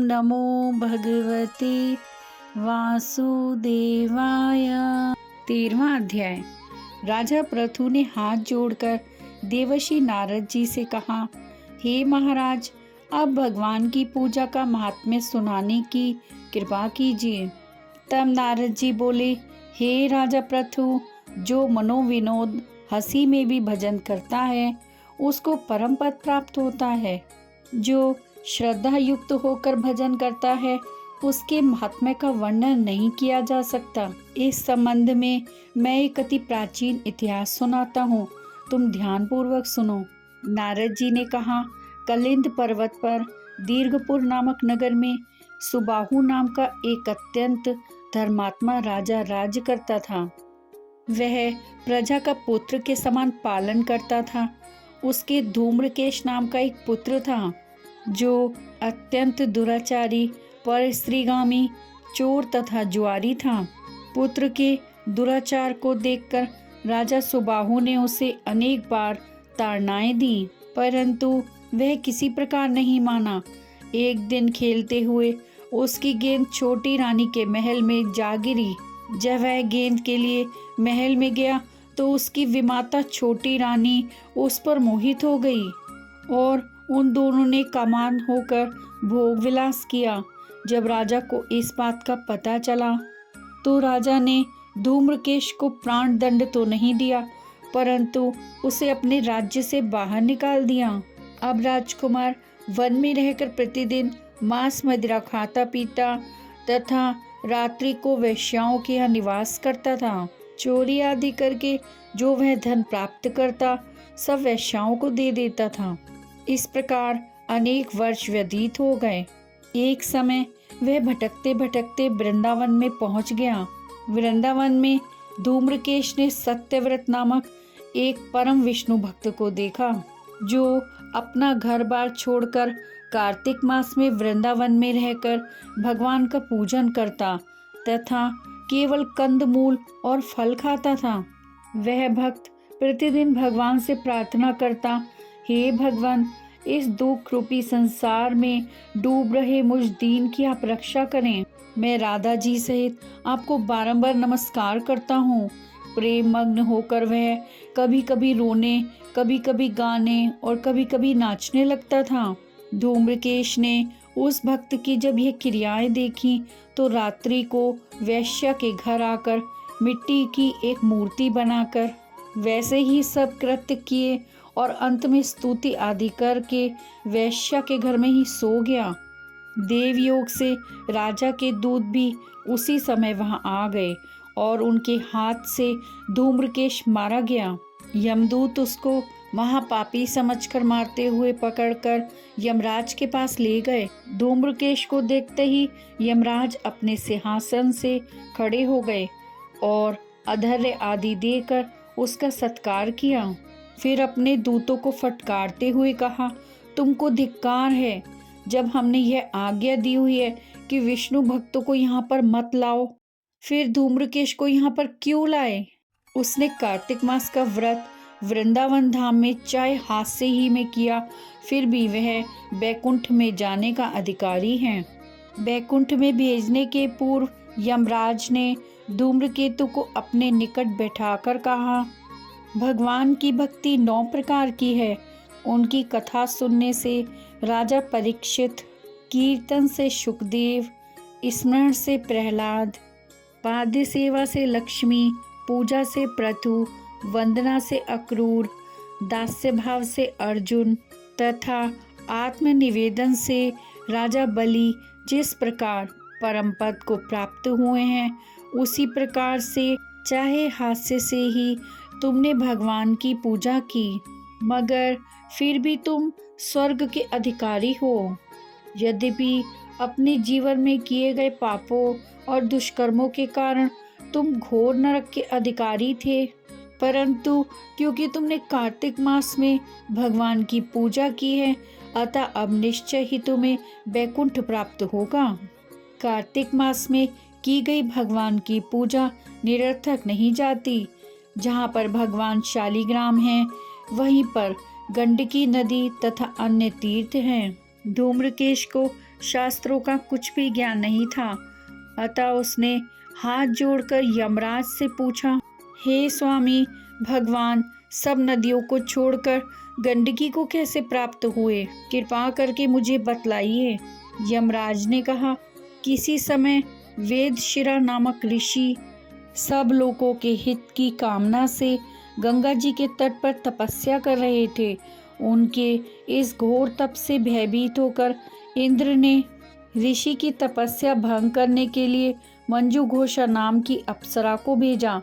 नमो भगवते वासुदेवाय। 13वां अध्याय। राजा पृथु ने हाथ जोड़कर देवर्षि नारद जी से कहा, हे महाराज, अब भगवान की पूजा का महात्म्य सुनाने की कृपा कीजिए। तब नारद जी बोले, हे राजा पृथु, जो मनोविनोद हंसी में भी भजन करता है उसको परम पद प्राप्त होता है। जो श्रद्धा युक्त होकर भजन करता है उसके महात्म्य का वर्णन नहीं किया जा सकता। इस संबंध में मैं एक अति प्राचीन इतिहास सुनाता हूँ, तुम ध्यानपूर्वक सुनो। नारद जी ने कहा, कलिंद पर्वत पर दीर्घपुर नामक नगर में सुबाहु नाम का एक अत्यंत धर्मात्मा राजा राज्य करता था। वह प्रजा का पुत्र के समान पालन करता था। उसके धूम्रकेश नाम का एक पुत्र था जो अत्यंत दुराचारी, परस्त्रीगामी, चोर तथा जुआरी था। पुत्र के दुराचार को देखकर राजा सुबाहु ने उसे अनेक बार ताड़नाएं दी, परंतु वह किसी प्रकार नहीं माना। एक दिन खेलते हुए उसकी गेंद छोटी रानी के महल में जा गिरी। जब वह गेंद के लिए महल में गया तो उसकी विमाता छोटी रानी उस पर मोहित हो गई और उन दोनों ने कामान होकर भोग विलास किया। जब राजा को इस बात का पता चला तो राजा ने धूम्रकेश को प्राण दंड तो नहीं दिया, परंतु उसे अपने राज्य से बाहर निकाल दिया। अब राजकुमार वन में रहकर प्रतिदिन मांस मदिरा खाता पीता तथा रात्रि को वेश्याओं के यहाँ निवास करता था। चोरी आदि करके जो वह धन प्राप्त करता सब वेश्याओं को दे देता था। इस प्रकार अनेक वर्ष व्यतीत हो गए। एक समय वह भटकते भटकते वृंदावन में पहुंच गया। वृंदावन में धूम्रकेश ने सत्यव्रत नामक एक परम विष्णु भक्त को देखा, जो अपना घर बार छोड़कर कार्तिक मास में वृंदावन में रहकर भगवान का पूजन करता तथा केवल कंदमूल और फल खाता था। वह भक्त प्रतिदिन भगवान से प्रार्थना करता, हे भगवान, इस दुख रूपी संसार में डूब रहे मुझ दीन की आप रक्षा करें। मैं राधा जी सहित आपको बारंबार नमस्कार करता हूँ। प्रेम मग्न होकर वह कभी कभी रोने, कभी कभी गाने और कभी कभी नाचने लगता था। धूम्रकेश ने उस भक्त की जब यह क्रियाएं देखी तो रात्रि को वैश्या के घर आकर मिट्टी की एक मूर्ति बनाकर वैसे ही सब कृत्य किए और अंत में स्तुति आदि करके वैश्या के घर में ही सो गया। देवयोग से राजा के दूत भी उसी समय वहां आ गए और उनके हाथ से धूम्रकेश मारा गया। यमदूत उसको महापापी समझकर मारते हुए पकड़कर यमराज के पास ले गए। धूम्रकेश को देखते ही यमराज अपने सिंहासन से खड़े हो गए और अधर्य आदि देकर उसका सत्कार किया। फिर अपने दूतों को फटकारते हुए कहा, तुमको धिक्कार है। जब हमने यह आज्ञा दी हुई है कि विष्णु भक्तों को यहाँ पर मत लाओ, फिर धूम्रकेश को यहाँ पर क्यों लाए? उसने कार्तिक मास का व्रत वृंदावन धाम में चाहे हास्य ही में किया, फिर भी वह बैकुंठ में जाने का अधिकारी है। बैकुंठ में भेजने के पूर्व यमराज ने धूम्रकेतु को अपने निकट बैठाकर कहा, भगवान की भक्ति 9 प्रकार की है। उनकी कथा सुनने से राजा परीक्षित, कीर्तन से शुकदेव, स्मरण से प्रहलाद, पाद्य सेवा से लक्ष्मी, पूजा से पृथु, वंदना से अक्रूर, दास्य भाव से अर्जुन तथा आत्मनिवेदन से राजा बलि जिस प्रकार परम पद को प्राप्त हुए हैं, उसी प्रकार से चाहे हास्य से ही तुमने भगवान की पूजा की, मगर फिर भी तुम स्वर्ग के अधिकारी हो। यद्यपि अपने जीवन में किए गए पापों और दुष्कर्मों के कारण तुम घोर नरक के अधिकारी थे, परंतु क्योंकि तुमने कार्तिक मास में भगवान की पूजा की है, अतः अब निश्चय ही तुम्हें बैकुंठ प्राप्त होगा। कार्तिक मास में की गई भगवान की पूजा निरर्थक नहीं जाती। जहाँ पर भगवान शालिग्राम हैं, वहीं पर गंडकी नदी तथा अन्य तीर्थ हैं। धूम्रकेश को शास्त्रों का कुछ भी ज्ञान नहीं था। अतः उसने हाथ जोड़कर यमराज से पूछा, हे स्वामी भगवान, सब नदियों को छोड़कर गंडकी को कैसे प्राप्त हुए? कृपा करके मुझे बतलाइए। यमराज ने कहा, किसी समय वेदशिरा नामक ऋषि सब लोगों के हित की कामना से गंगा जी के तट पर तपस्या कर रहे थे। उनके इस घोर तप से भयभीत होकर इंद्र ने ऋषि की तपस्या भंग करने के लिए मंजू घोषा नाम की अप्सरा को भेजा।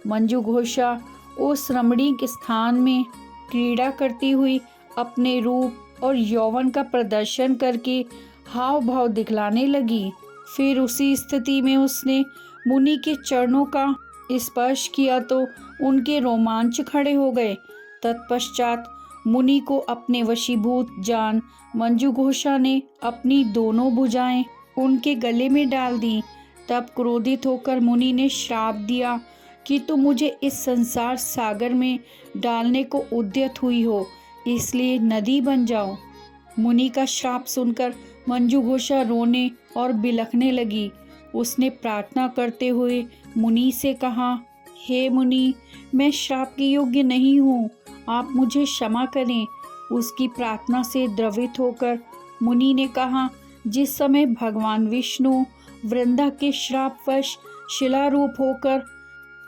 मंजू घोषा उस रमणीक स्थान में क्रीड़ा करती हुई अपने रूप और यौवन का प्रदर्शन करके हाव भाव दिखलाने लगी। फिर उसी स्थिति में उसने मुनि के चरणों का स्पर्श किया तो उनके रोमांच खड़े हो गए। तत्पश्चात मुनि को अपने वशीभूत जान मंजू घोषा ने अपनी दोनों भुजाएं उनके गले में डाल दी। तब क्रोधित होकर मुनि ने श्राप दिया कि तुम मुझे इस संसार सागर में डालने को उद्यत हुई हो, इसलिए नदी बन जाओ। मुनि का श्राप सुनकर मंजू घोषा रोने और बिलखने लगी। उसने प्रार्थना करते हुए मुनि से कहा, हे मुनि, मैं श्राप के योग्य नहीं हूँ, आप मुझे क्षमा करें। उसकी प्रार्थना से द्रवित होकर मुनि ने कहा, जिस समय भगवान विष्णु वृंदा के श्रापवश शिलारूप होकर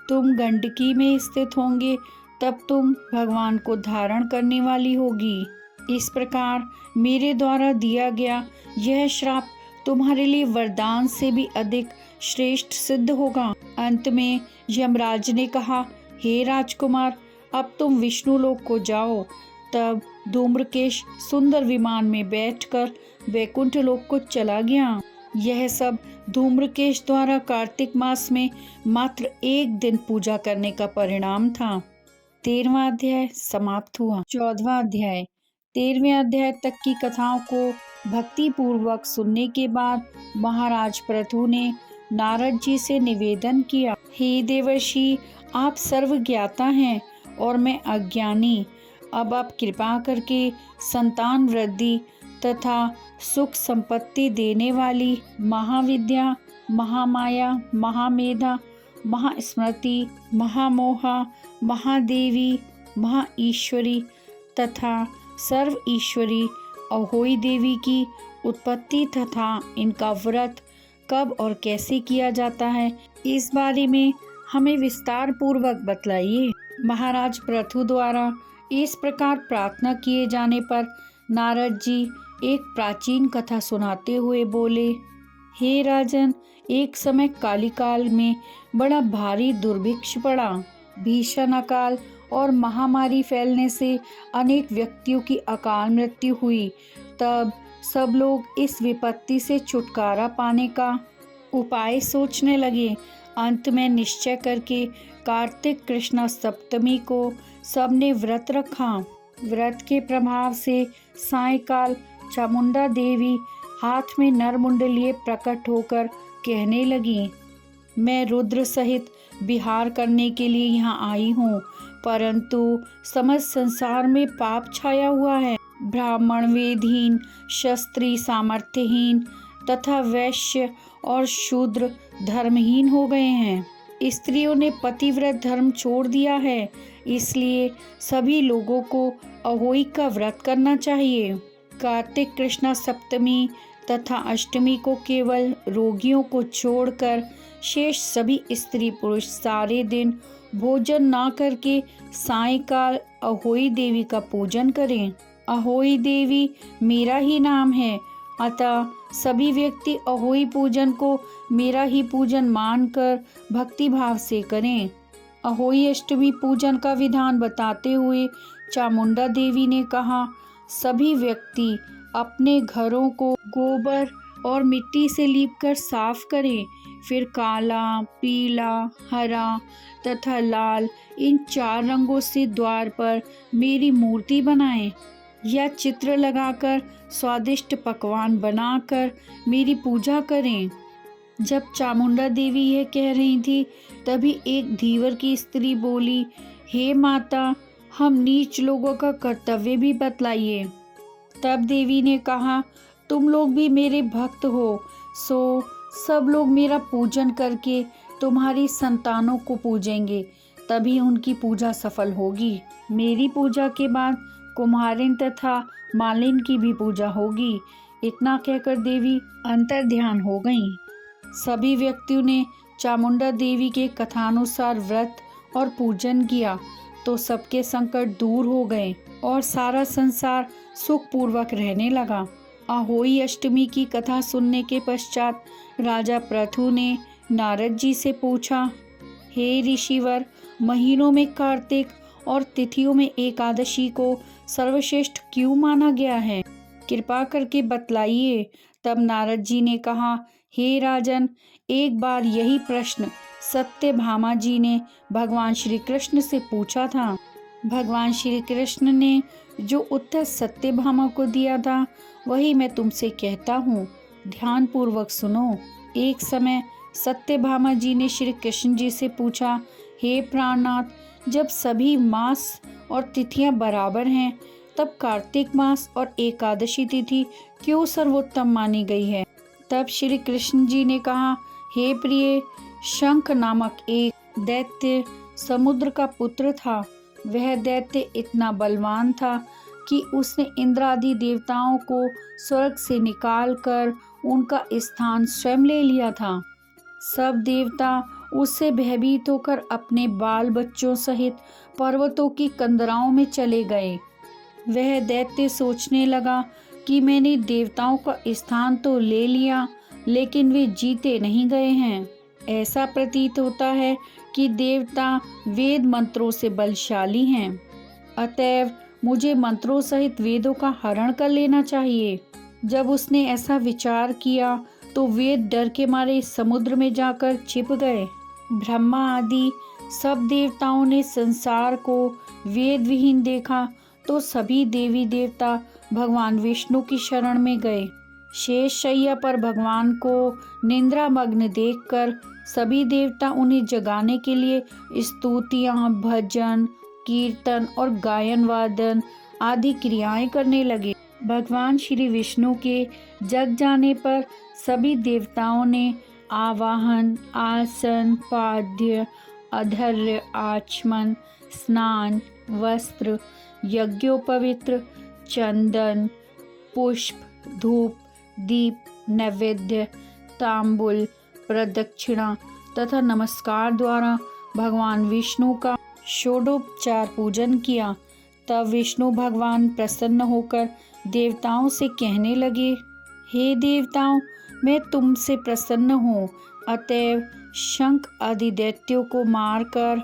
तुम गंडकी में स्थित होंगे, तब तुम भगवान को धारण करने वाली होगी। इस प्रकार मेरे द्वारा दिया गया यह श्राप तुम्हारे लिए वरदान से भी अधिक श्रेष्ठ सिद्ध होगा। अंत में यमराज ने कहा, हे राजकुमार, अब तुम विष्णु लोक को जाओ। तब धूम्रकेश सुंदर विमान में बैठकर वैकुंठ लोक को चला गया। यह सब धूम्रकेश द्वारा कार्तिक मास में मात्र एक दिन पूजा करने का परिणाम था। 13वां अध्याय समाप्त हुआ। 14वां अध्याय। 13वें अध्याय तक की कथाओं को भक्ति पूर्वक सुनने के बाद महाराज पृथु ने नारद जी से निवेदन किया, हे देवर्षि, आप सर्वज्ञाता हैं और मैं अज्ञानी। अब आप कृपा करके संतान वृद्धि तथा सुख संपत्ति देने वाली महाविद्या, महामाया, महामेधा, महास्मृति, महामोहा, महादेवी, महाईश्वरी तथा सर्व ईश्वरी अहोई देवी की उत्पत्ति तथा इनका व्रत कब और कैसे किया जाता है, इस बारे में हमें विस्तार पूर्वक बतलाइए। महाराज पृथु द्वारा इस प्रकार प्रार्थना किए जाने पर नारद जी एक प्राचीन कथा सुनाते हुए बोले, हे राजन, एक समय कालिकाल में बड़ा भारी दुर्भिक्ष पड़ा। भीषण अकाल और महामारी फैलने से अनेक व्यक्तियों की अकाल मृत्यु हुई। तब सब लोग इस विपत्ति से छुटकारा पाने का उपाय सोचने लगे। अंत में निश्चय करके कार्तिक कृष्ण सप्तमी को सबने व्रत रखा। व्रत के प्रभाव से सायंकाल चामुंडा देवी हाथ में नरमुंड लिए प्रकट होकर कहने लगी, मैं रुद्र सहित विहार करने के लिए यहाँ आई हूँ, परंतु समस्त संसार में पाप छाया हुआ है। ब्राह्मण वेदहीन, क्षत्रिय सामर्थ्यहीन तथा वैश्य और शूद्र धर्महीन हो गए हैं। स्त्रियों ने पतिव्रत धर्म छोड़ दिया है, इसलिए सभी लोगों को अहोई का व्रत करना चाहिए। कार्तिक कृष्ण सप्तमी तथा अष्टमी को केवल रोगियों को छोड़कर शेष सभी स्त्री पुरुष सारे दिन भोजन ना करके सायंकाल अहोई देवी का पूजन करें। अहोई देवी मेरा ही नाम है, अतः सभी व्यक्ति अहोई पूजन को मेरा ही पूजन मानकर भक्ति भाव से करें। अहोई अष्टमी पूजन का विधान बताते हुए चामुंडा देवी ने कहा, सभी व्यक्ति अपने घरों को गोबर और मिट्टी से लीपकर साफ करें, फिर काला, पीला, हरा तथा लाल इन 4 रंगों से द्वार पर मेरी मूर्ति बनाएं या चित्र लगाकर स्वादिष्ट पकवान बनाकर मेरी पूजा करें। जब चामुंडा देवी यह कह रही थी, तभी एक धीवर की स्त्री बोली, हे माता, हम नीच लोगों का कर्तव्य भी बतलाइए। तब देवी ने कहा, तुम लोग भी मेरे भक्त हो, सो सब लोग मेरा पूजन करके तुम्हारी संतानों को पूजेंगे, तभी उनकी पूजा सफल होगी। मेरी पूजा के बाद कुम्हारिन तथा मालिन की भी पूजा होगी। इतना कहकर देवी अंतर ध्यान हो गईं। सभी व्यक्तियों ने चामुंडा देवी के कथानुसार व्रत और पूजन किया तो सबके संकट दूर हो गए और सारा संसार सुखपूर्वक रहने लगा। अहोई अष्टमी की कथा सुनने के पश्चात राजा पृथु ने नारद जी से पूछा, हे ऋषिवर, महीनों में कार्तिक और तिथियों में एकादशी को सर्वश्रेष्ठ क्यों माना गया है? कृपा करके बतलाइए। तब नारद जी ने कहा, हे राजन, एक बार यही प्रश्न सत्यभामा जी ने भगवान श्री कृष्ण से पूछा था। भगवान श्री कृष्ण ने जो उत्तर सत्यभामा को दिया था वही मैं तुमसे कहता हूँ, ध्यान पूर्वक सुनो। एक समय सत्यभामा जी ने श्री कृष्ण जी से पूछा, हे प्राणनाथ, जब सभी मास और तिथियां बराबर हैं तब कार्तिक मास और एकादशी तिथि क्यों सर्वोत्तम मानी गई है? तब श्री कृष्ण जी ने कहा, हे प्रिय, शंख नामक एक दैत्य समुद्र का पुत्र था। वह दैत्य इतना बलवान था कि उसने इंद्र आदि देवताओं को स्वर्ग से निकालकर उनका स्थान स्वयं ले लिया था। सब देवता उससे भयभीत होकर अपने बाल बच्चों सहित पर्वतों की कंदराओं में चले गए। वह दैत्य सोचने लगा कि मैंने देवताओं का स्थान तो ले लिया, लेकिन वे जीते नहीं गए हैं। ऐसा प्रतीत होता है कि देवता वेद मंत्रों से बलशाली हैं, अतएव मुझे मंत्रों सहित वेदों का हरण कर लेना चाहिए। जब उसने ऐसा विचार किया तो वेद डर के मारे समुद्र में जाकर छिप गए। ब्रह्मा आदि सब देवताओं ने संसार को वेद विहीन देखा तो सभी देवी देवता भगवान विष्णु की शरण में गए। शेष शैया पर भगवान को निद्रामग्न देखकर सभी देवता उन्हें जगाने के लिए स्तुतियां, भजन, कीर्तन और गायन वादन आदि क्रियाएं करने लगे। भगवान श्री विष्णु के जग जाने पर सभी देवताओं ने आवाहन, आसन, पाद्य, अधर्य, आचमन, स्नान, वस्त्र, यज्ञोपवित्र, चंदन, पुष्प, धूप, दीप, नैवेद्य, तांबुल, प्रदक्षिणा तथा नमस्कार द्वारा भगवान विष्णु का षोडोपचार पूजन किया। तब विष्णु भगवान प्रसन्न होकर देवताओं से कहने लगे, हे देवताओं, मैं तुमसे प्रसन्न हूँ, अतएव शंख आदि दैत्यों को मारकर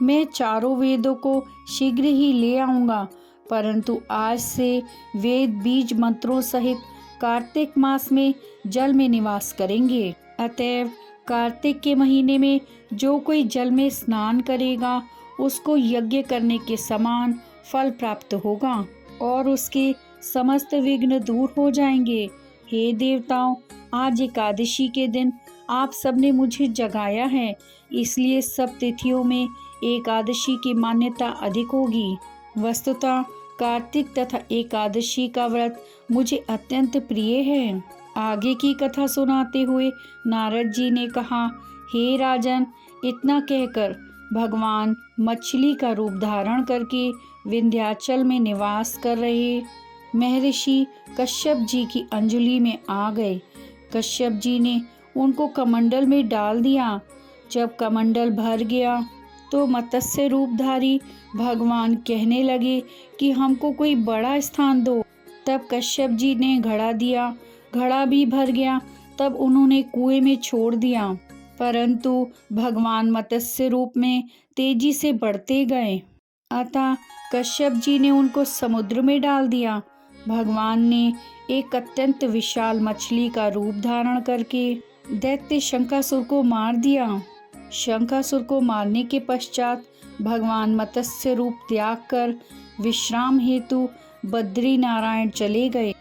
मैं चारों वेदों को शीघ्र ही ले आऊँगा। परंतु आज से वेद बीज मंत्रों सहित कार्तिक मास में जल में निवास करेंगे। अतएव कार्तिक के महीने में जो कोई जल में स्नान करेगा उसको यज्ञ करने के समान फल प्राप्त होगा और उसके समस्त विघ्न दूर हो जाएंगे। हे देवताओं, आज एकादशी के दिन आप सबने मुझे जगाया है, इसलिए सब तिथियों में एकादशी की मान्यता अधिक होगी। वस्तुतः कार्तिक तथा एकादशी का व्रत मुझे अत्यंत प्रिय है। आगे की कथा सुनाते हुए नारद जी ने कहा, हे राजन, इतना कहकर भगवान मछली का रूप धारण करके विंध्याचल में निवास कर रहे महर्षि कश्यप जी की अंजलि में आ गए। कश्यप जी ने उनको कमंडल में डाल दिया। जब कमंडल भर गया तो मत्स्य रूपधारी भगवान कहने लगे कि हमको कोई बड़ा स्थान दो। तब कश्यप जी ने घड़ा दिया, घड़ा भी भर गया। तब उन्होंने कुएं में छोड़ दिया, परंतु भगवान मत्स्य रूप में तेजी से बढ़ते गए। अतः कश्यप जी ने उनको समुद्र में डाल दिया। भगवान ने एक अत्यंत विशाल मछली का रूप धारण करके दैत्य शंकासुर को मार दिया। शंकासुर को मारने के पश्चात भगवान मत्स्य रूप त्याग कर विश्राम हेतु बद्री नारायण चले गए।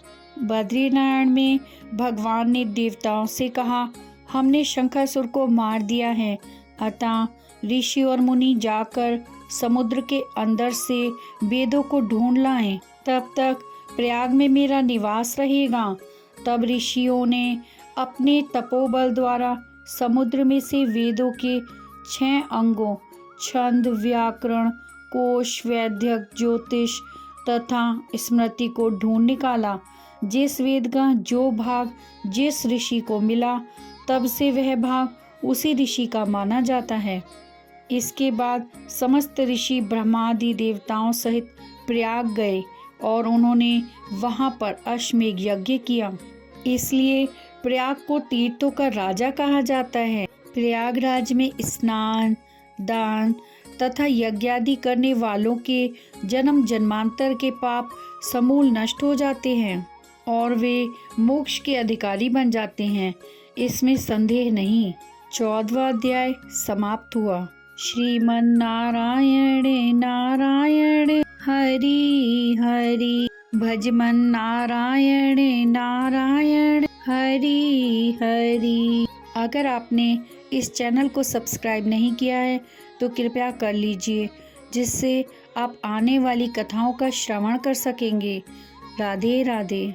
बद्री नारायण में भगवान ने देवताओं से कहा, हमने शंकासुर को मार दिया है, अतः ऋषि और मुनि जाकर समुद्र के अंदर से वेदों को ढूंढ लाएं। तब तक प्रयाग में मेरा निवास रहेगा। तब ऋषियों ने अपने तपोबल द्वारा समुद्र में से वेदों के 6 अंगों छंद, व्याकरण, कोश, वैद्यक, ज्योतिष तथा स्मृति को ढूंढ निकाला। जिस वेद का जो भाग जिस ऋषि को मिला, तब से वह भाग उसी ऋषि का माना जाता है। इसके बाद समस्त ऋषि ब्रह्मादि देवताओं सहित प्रयाग गए और उन्होंने वहां पर अश्वमेघ यज्ञ किया। इसलिए प्रयाग को तीर्थों का राजा कहा जाता है। प्रयागराज में स्नान, दान तथा यज्ञादि करने वालों के जन्म जन्मांतर के पाप समूल नष्ट हो जाते हैं और वे मोक्ष के अधिकारी बन जाते हैं, इसमें संदेह नहीं। 14वां अध्याय समाप्त हुआ। श्रीमन नारायण नारायण हरि हरि, भजमन नारायण नारायण हरि हरि। अगर आपने इस चैनल को सब्सक्राइब नहीं किया है तो कृपया कर लीजिए, जिससे आप आने वाली कथाओं का श्रवण कर सकेंगे। राधे राधे।